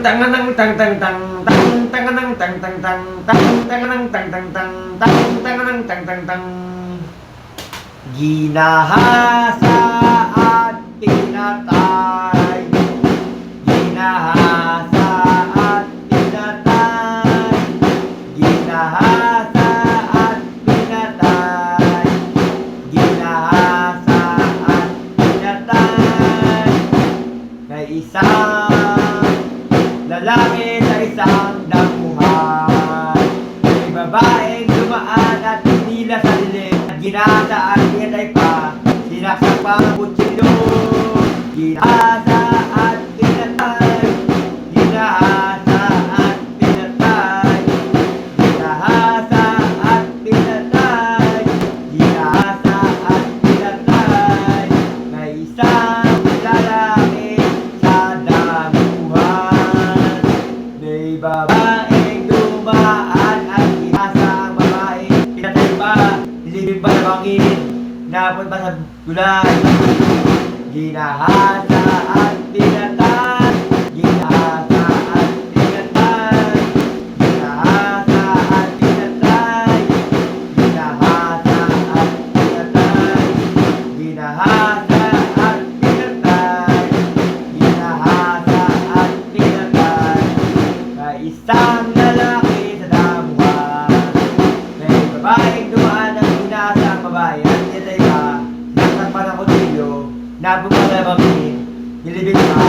tanganang tang tang tang tang tanganang tang tang tang tang tanganang tang tang tang tang tanganang tang tang tang. Ginahasa at pinatay, ginahasa at pinatay, ginahasa at pinatay, ginahasa at pinatay. May isang lalaki sa isang damuhan, may babaeng dumaan at hinila sa dilim, at ginahasa at pinatay pa, sinaksak pa ang kutsilyo. Ginahasa at pinatay, ginahasa at pinatay, ginahasa at pinatay, ginahasa at pinatay. May isang lalaki sa damuhan, may babaeng dumaan at ginahasa ang babae, pinatay pa, silipin pa ng bangin, napon pa sa gulay. Ginahasa at pinatay, ginahasa at pinatay, ginahasa at pinatay, ginahasa at pinatay, ginahasa at pinatay, ginahasa at pinatay. May isang lalaki sa damuhan, may babaeng dumaan at ginahasa ang babae at pinatay pa, sinaksak pa ng kutsilyo, napupalabangin, nilibig pa.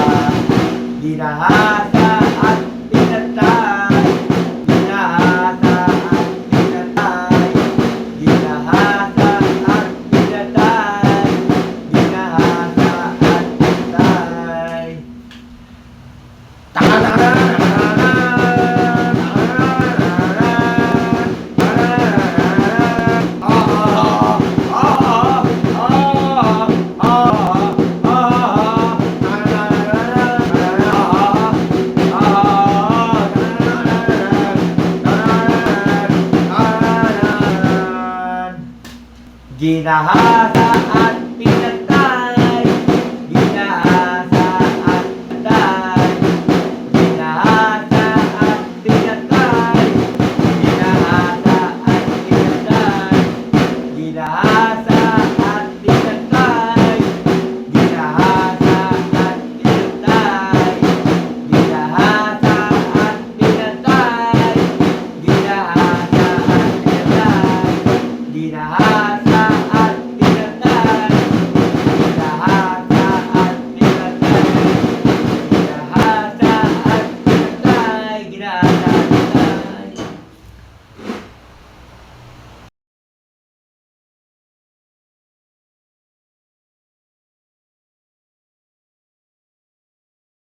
Ginahasa at pinatay, ginahasa at pinatay, ginahasa at pinatay, ginahasa at pinatay. Ginahasa at